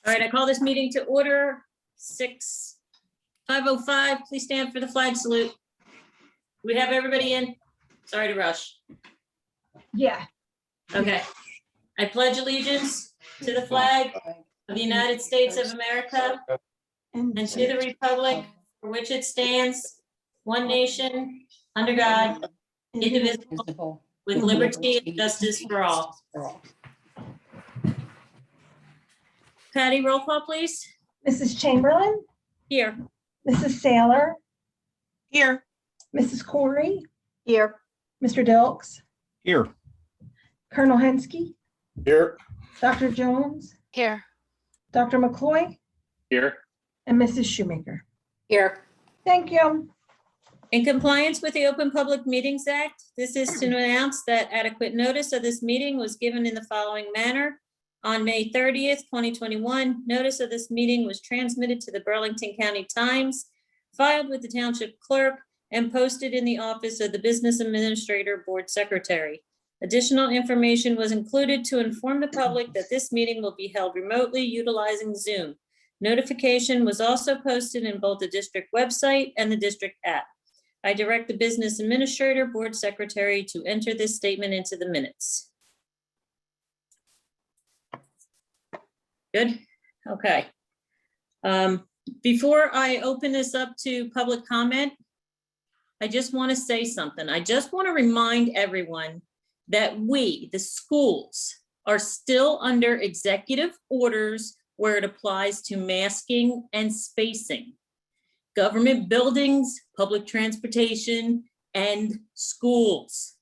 All right, I call this meeting to order. 5:05. Please stand for the flag salute. We have everybody in? Sorry to rush. Yeah. Okay. I pledge allegiance to the flag of the United States of America and to the republic for which it stands, one nation, under God, indivisible, with liberty and justice for all. Patty, roll call, please. Mrs. Chamberlain, Here. Mrs. Saylor, Here. Mrs. Corey, Here. Mr. Dilks, Here. Colonel Hensky, Here. Dr. Jones, Here. Dr. McCloy, Here. and Mrs. Shoemaker. Here. Thank you. In compliance with the Open Public Meetings Act, this is to announce that adequate notice of this meeting was given in the following manner. On May 30th, 2021, notice of this meeting was transmitted to the Burlington County Times, filed with the Township Clerk, and posted in the office of the Business Administrator Board Secretary. Additional information was included to inform the public that this meeting will be held remotely utilizing Zoom. Notification was also posted in both the district website and the district app. I direct the Business Administrator Board Secretary to enter this statement into the minutes. Good, okay. Before I open this up to public comment, I just want to say something. I just want to remind everyone that we, the schools, are still under executive orders where it applies to masking and spacing. Government buildings, public transportation, and schools.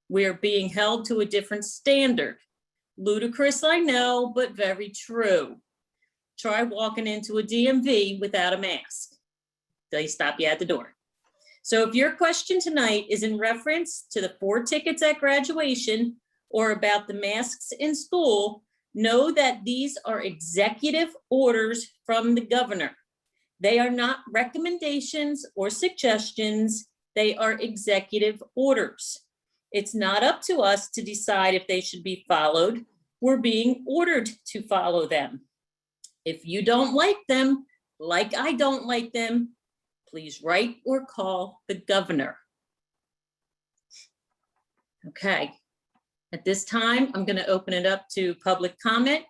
We are being held to a different standard. Ludicrous, I know, but very true. Try walking into a DMV without a mask. They stop you at the door. So if your question tonight is in reference to the 4 tickets at graduation or about the masks in school, know that these are executive orders from the governor. They are not recommendations or suggestions. They are executive orders. It's not up to us to decide if they should be followed. We're being ordered to follow them. If you don't like them, like I don't like them, please write or call the governor. Okay. At this time, I'm going to open it up to public comment.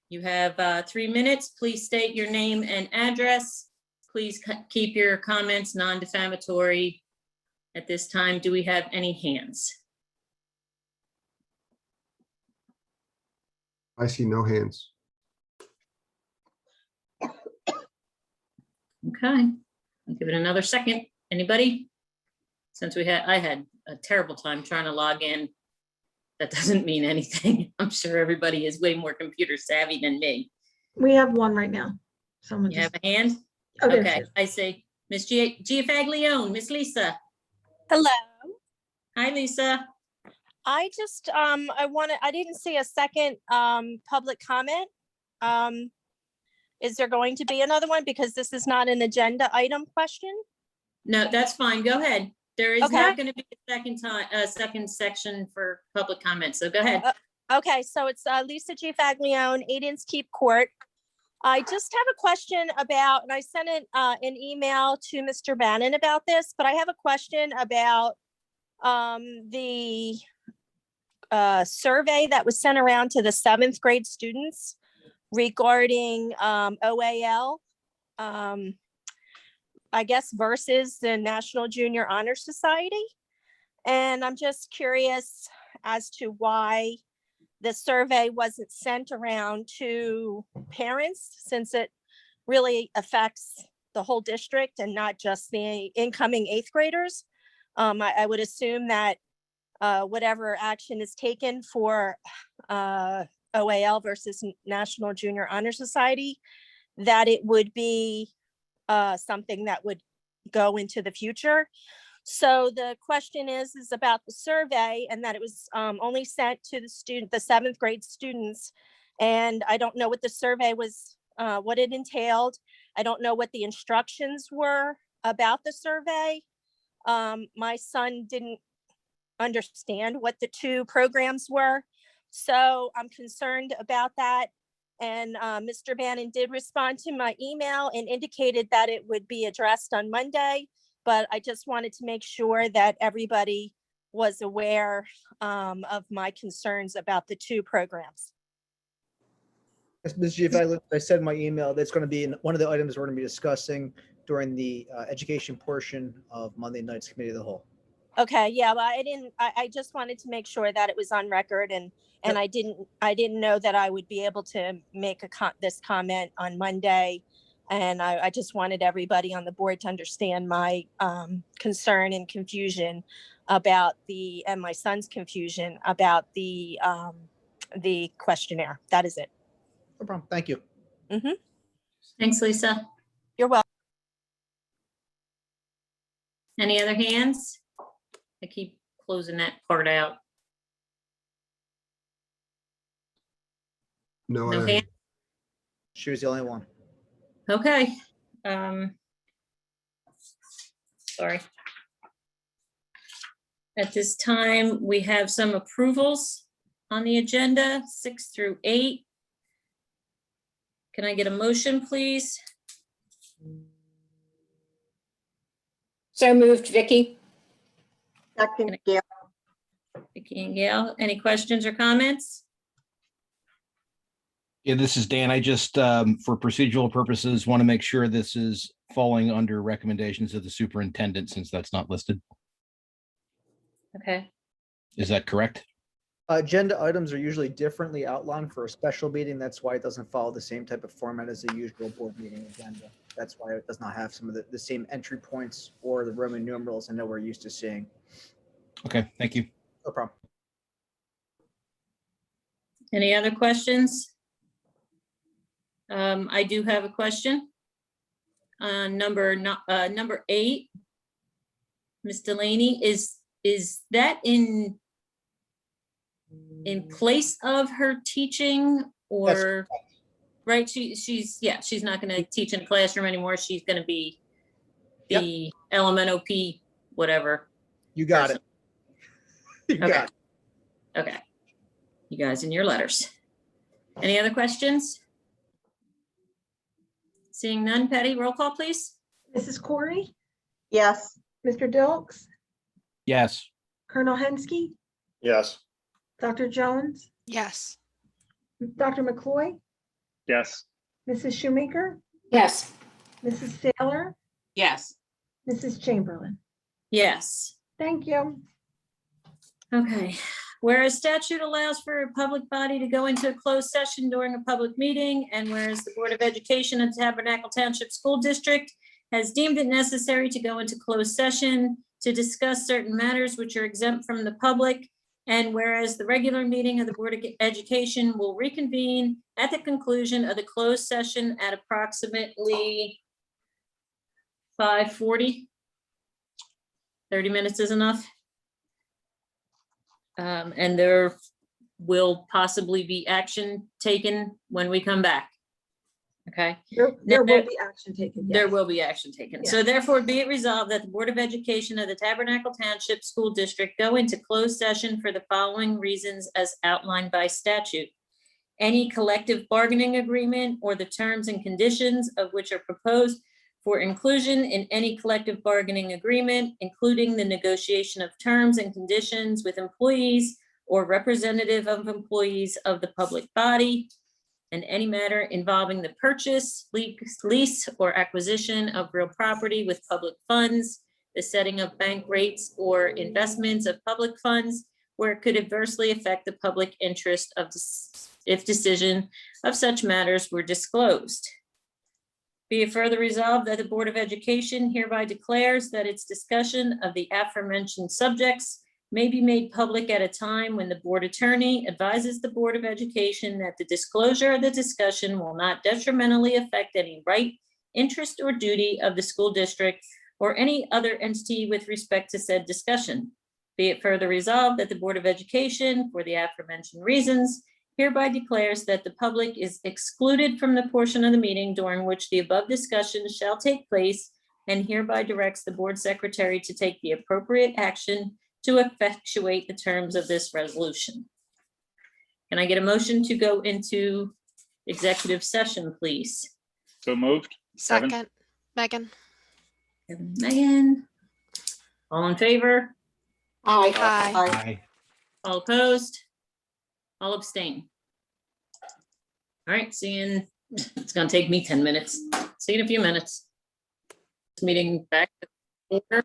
You have 3 minutes. Please state your name and address. Please keep your comments non-defamatory. At this time, do we have any hands? I see no hands. Okay, I'll give it another second. Anybody? Since I had a terrible time trying to log in. That doesn't mean anything. I'm sure everybody is way more computer savvy than me. We have one right now. Someone You have a hand? Oh, there she Okay, is. I see. Miss Giafaglione, Miss Lisa. Hello. Hi, Lisa. I just, I didn't see a second public comment. Is there going to be another one? Because this is not an agenda item question. No, that's fine. Go ahead. There is Okay. not going to be a second section for public comments. So go ahead. Okay, so it's Lisa G. Faglione, 8 Inns Keep Court. I just have a question about, and I sent an email to Mr. Bannon about this, but I have a question about the survey that was sent around to the 7th grade students regarding OAL, I guess, versus the National Junior Honor Society. And I'm just curious as to why the survey wasn't sent around to parents, since it really affects the whole district and not just the incoming 8th graders. I would assume that whatever action is taken for OAL versus National Junior Honor Society, that it would be something that would go into the future. So the question is about the survey, and that it was only sent to the 7th grade students. And I don't know what the survey was, what it entailed. I don't know what the instructions were about the survey. My son didn't understand what the 2 programs were. So I'm concerned about that. And Mr. Bannon did respond to my email and indicated that it would be addressed on Monday. But I just wanted to make sure that everybody was aware of my concerns about the two programs. Yes, Ms. Giovanni, I said in my email, that's going to be one of the items we're going to be discussing during the education portion of Monday night's committee of the whole. Okay, yeah, but I just wanted to make sure that it was on record, and Yep. I didn't know that I would be able to make this comment on Monday. And I just wanted everybody on the board to understand my concern and confusion about and my son's confusion about the questionnaire. That is it. No problem. Thank you. Thanks, Lisa. You're welcome. Any other hands? I keep closing that part out. No, No other- hand? She was the only one. Okay. Sorry. At this time, we have some approvals on the agenda, 6 through 8. Can I get a motion, please? So moved, Vicky. Second, Gail. Vicky and Gail, any questions or comments? Yeah, this is Dan. I just, for procedural purposes, want to make sure this is falling under recommendations of the superintendent since that's not listed. Okay, Is that correct? Agenda items are usually differently outlined for a special meeting. That's why it doesn't follow the same type of format as the usual board meeting agenda. That's why it does not have some of the same entry points or the Roman numerals I know we're used to seeing. Okay, thank you. No problem. any other questions? I do have a question. Number 8. Ms. Delaney, is that in place of her teaching or, right? She's not gonna teach in a classroom anymore. She's gonna be Yep. the LMNOP, whatever. You got it. You Okay. got it. Okay. You guys in your letters. Any other questions? Seeing none, Patty, roll call, please. Mrs. Corey, Yes. Mr. Dilks, Yes. Colonel Hensky, Yes. Dr. Jones, Yes. Dr. McCloy, Yes. Mrs. Shoemaker, Yes. Mrs. Saylor, Yes. Mrs. Chamberlain. Yes. Thank you. Okay. Whereas statute allows for a public body to go into a closed session during a public meeting, and whereas the Board of Education of Tabernacle Township School District has deemed it necessary to go into closed session to discuss certain matters which are exempt from the public, and whereas the regular meeting of the Board of Education will reconvene at the conclusion of the closed session at approximately 5:40. 30 minutes is enough. And there will possibly be action taken when we come back. Okay, There will be action taken. there yes. will be action taken. So therefore be it resolved that the Board of Education of the Tabernacle Township School District go into closed session for the following reasons as outlined by statute. Any collective bargaining agreement or the terms and conditions of which are proposed for inclusion in any collective bargaining agreement, including the negotiation of terms and conditions with employees or representative of employees of the public body, and any matter involving the purchase, lease, or acquisition of real property with public funds, the setting of bank rates or investments of public funds where it could adversely affect the public interest of if decision of such matters were disclosed. Be it further resolved that the Board of Education hereby declares that its discussion of the aforementioned subjects may be made public at a time when the board attorney advises the Board of Education that the disclosure of the discussion will not detrimentally affect any right, interest, or duty of the school district or any other entity with respect to said discussion. Be it further resolved that the Board of Education, for the aforementioned reasons, hereby declares that the public is excluded from the portion of the meeting during which the above discussion shall take place, and hereby directs the board secretary to take the appropriate action to effectuate the terms of this resolution. Can I get a motion to go into executive session, please? So moved. Kevin? Second, Megan. Kevin, Megan. All in favor? Aye. Aye. Aye. Aye. All opposed? All abstain. All right, it's gonna take me 10 minutes. See you in a few minutes. Meeting back to order.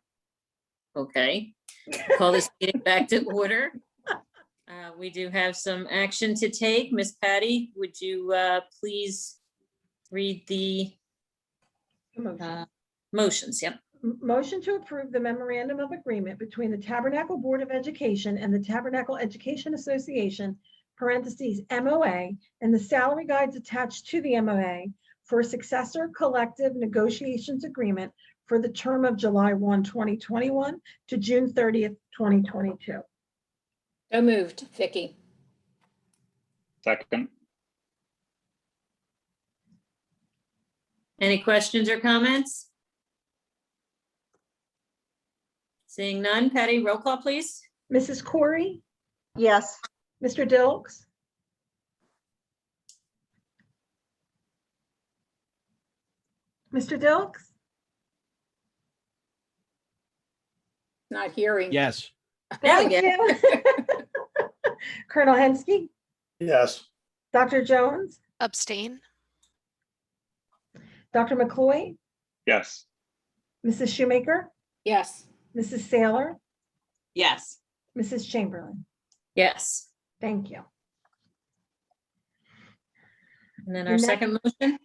Okay, call this meeting back to order. We do have some action to take. Miss Patty, would you please read the Motion. motions? Yep. Motion to approve the memorandum of agreement between the Tabernacle Board of Education and the Tabernacle Education Association, parentheses, MOA, and the salary guides attached to the MOA for a successor collective negotiations agreement for the term of July 1, 2021 to June 30th, 2022. So moved, Vicky. Second. Any questions or comments? Seeing none, Patty, roll call, please. Mrs. Corey, Yes. Mr. Dilks, Mr. Dilks, Not hearing. Yes. There we thank go. you. Colonel Hensky, Yes. Dr. Jones, Abstain. Dr. McCloy, Yes. Mrs. Shoemaker, Yes. Mrs. Saylor, Yes. Mrs. Chamberlain. Yes. Thank you. And then The our next- second motion?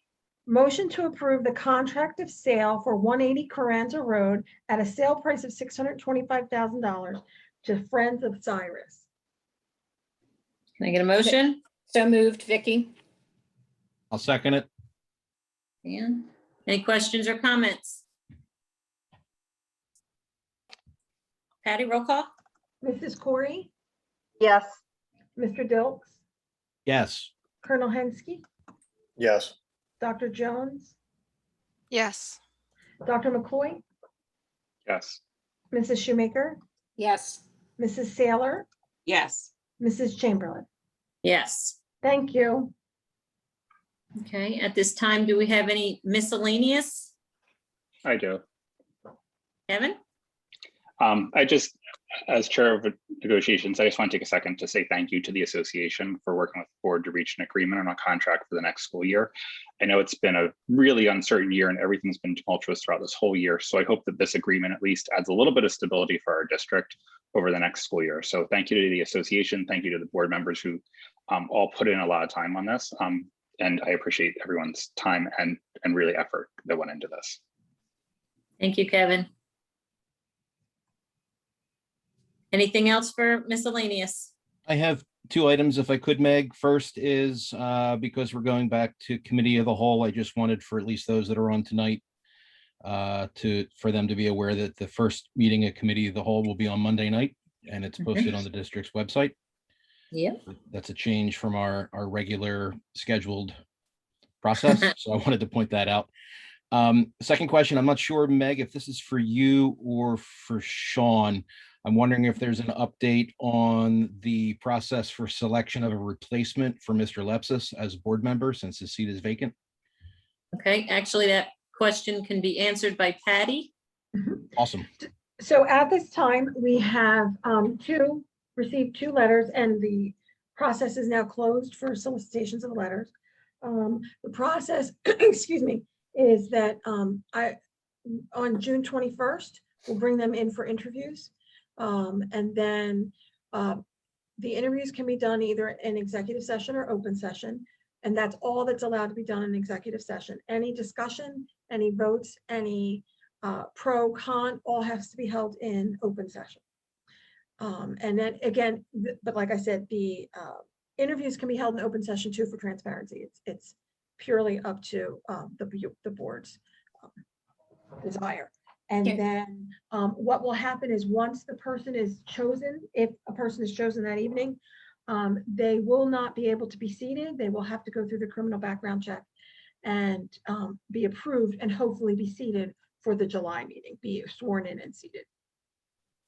Motion to approve the contract of sale for 180 Carranza Road at a sale price of $625,000 to Friends of Cyrus. Can I get a motion? So moved, Vicky. I'll second it. And any questions or comments? Patty, roll call? Mrs. Corey, Yes. Mr. Dilks, Yes. Colonel Hensky, Yes. Dr. Jones, Yes. Dr. McCloy, Yes. Mrs. Shoemaker, Yes. Mrs. Saylor, Yes. Mrs. Chamberlain. Yes. Thank you. Okay, at this time, do we have any miscellaneous? I do. Kevin? I just, as chair of negotiations, I just want to take a second to say thank you to the association for working with the board to reach an agreement on a contract for the next school year. I know it's been a really uncertain year and everything's been tumultuous throughout this whole year. So I hope that this agreement at least adds a little bit of stability for our district over the next school year. So thank you to the association. Thank you to the board members who all put in a lot of time on this. And I appreciate everyone's time and really effort that went into this. Thank you, Kevin. Anything else for miscellaneous? I have two items, if I could, Meg. First is because we're going back to committee of the whole, I just wanted for at least those that are on tonight for them to be aware that the first meeting of committee of the whole will be on Monday night, and it's posted on the district's website. Yep. That's a change from our regular scheduled process. So I wanted to point that out. Second question, I'm not sure, Meg, if this is for you or for Sean. I'm wondering if there's an update on the process for selection of a replacement for Mr. Lepsis as board member since his seat is vacant. Okay, actually, that question can be answered by Patty. Awesome. So at this time, we have received two letters and the process is now closed for solicitations of letters. The process, excuse me, is that on June 21st, we'll bring them in for interviews. And then the interviews can be done either in executive session or open session. And that's all that's allowed to be done in executive session. Any discussion, any votes, any pro, con, all has to be held in open session. And then again, but like I said, the interviews can be held in open session too for transparency. It's purely up to the board's desire. And Okay. then what will happen is once the person is chosen, if a person is chosen that evening, they will not be able to be seated. They will have to go through the criminal background check and be approved and hopefully be seated for the July meeting, be sworn in and seated.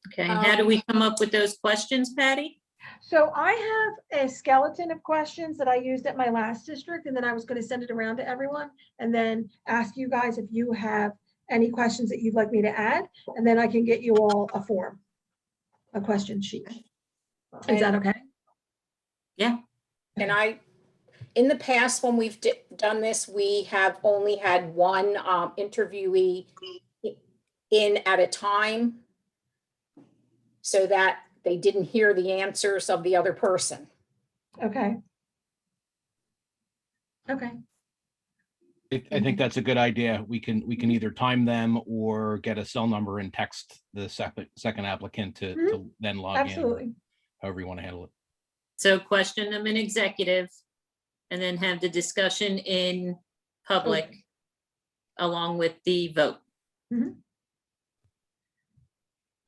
Okay, and how do we come up with those questions, Patty? So I have a skeleton of questions that I used at my last district, and then I was going to send it around to everyone and then ask you guys if you have any questions that you'd like me to add, and then I can get you all a form, a question sheet. Is that okay? Yeah. And in the past, when we've done this, we have only had one interviewee in at a time so that they didn't hear the answers of the other person. Okay. Okay. I think that's a good idea. We can either time them or get a cell number and text the second applicant to then log in. Absolutely. However you want to handle it. So question them in executive and then have the discussion in public along with the vote. Mhm.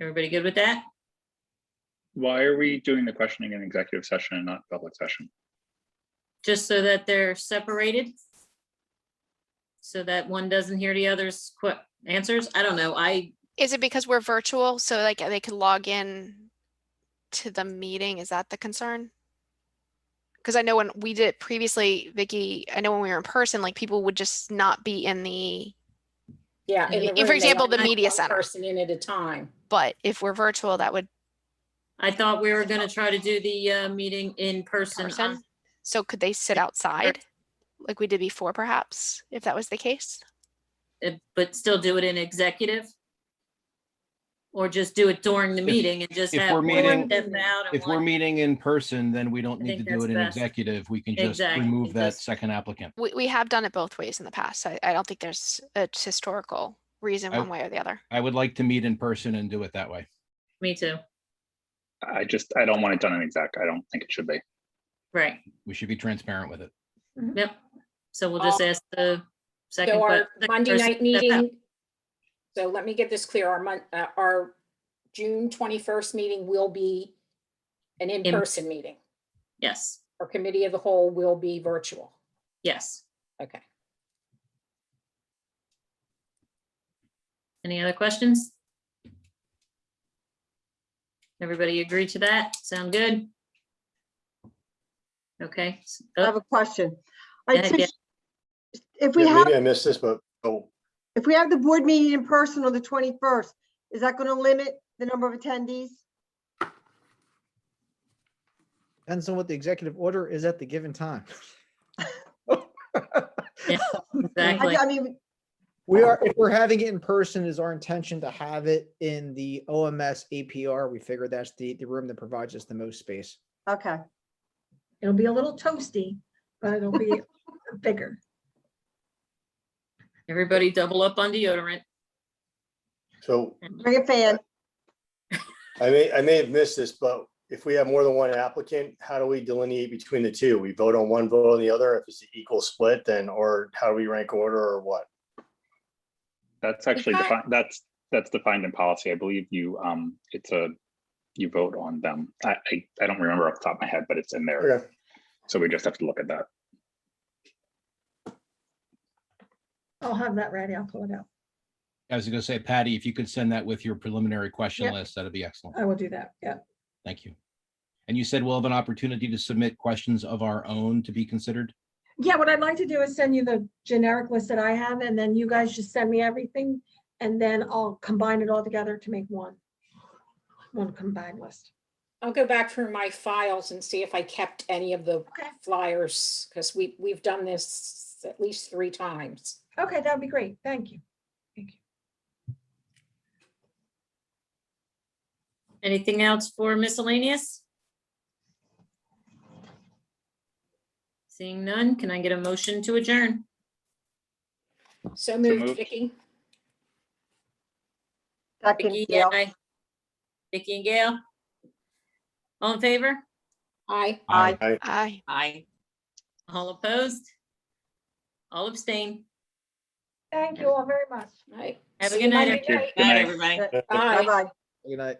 Everybody good with that? Why are we doing the questioning in executive session and not public session? Just so that they're separated? So that one doesn't hear the other's answers? I don't know. Is it because we're virtual? So like they could log in to the meeting? Is that the concern? Because I know when we did it previously, Vicky, I know when we were in person, like people would just not be in the, Yeah. in the For room, they example, only the let media one center. Person in at a time. but if we're virtual, that would I thought we were gonna try to do the meeting in person. person. So could they sit outside like we did before, perhaps, if that was the case? But still do it in executive? Or just do it during the meeting and just if have we're one meeting- step out and If we're one. meeting in person, then we don't I need to think do that's it in best. executive. We can just Exactly, remove that just- second applicant. We have done it both ways in the past. I don't think there's a historical reason I- one way or the other. I would like to meet in person and do it that way. Me too. I don't want it done in exec. I don't think it should be. Right. We should be transparent with it. Yep. So we'll just ask the second. So our second Monday person night to step out. meeting. So let me get this clear. Our June 21st meeting will be an in-person meeting. Yes, Our committee of the whole will be virtual. yes. Okay. Any other questions? Everybody agree to that? Sound good? Okay. I have a question. Go All right, ahead, if we Yeah, have, maybe I missed this, but, oh, if we have the board meeting in person on the 21st, is that going to limit the number of attendees? Depends on what the executive order is at the given time. Yeah, exactly. I mean, If we're having it in person, is our intention to have it in the OMS APR. We figure that's the room that provides us the most space. okay. It'll be a little toasty, but it'll be bigger. Everybody double up on deodorant. so Bring a fan. I may have missed this, but if we have more than one applicant, how do we delineate between the two? We vote on one, vote on the other. If it's an equal split, then, or how do we rank order or what? That's actually defined. That's defined in policy. I believe you, you vote on them. I don't remember off the top of my head, but it's in there. Okay. So we just have to look at that. I'll have that ready. I'll pull it out. I was gonna say, Patty, if you could send that with your preliminary question Yep. list, that'd be excellent. I will do that. Yeah. Thank you. And you said we'll have an opportunity to submit questions of our own to be considered? Yeah, what I'd like to do is send you the generic list that I have, and then you guys just send me everything, and then I'll combine it all together to make one combined list. I'll go back through my files and see if I kept any of the Okay. flyers, because we've done this at least 3 times. Okay, that'd be great. Thank you. Thank you. Anything else for miscellaneous? Seeing none, can I get a motion to adjourn? So moved, moved. Vicky. Second, Vicky, Gail. aye. Vicky and Gail? All in favor? Aye. Aye. Aye. Aye. All opposed? All abstain? Thank you all very much. Aye. Have a See good you night, Monday everybody. night. Good night. Aye. Bye-bye. Good night.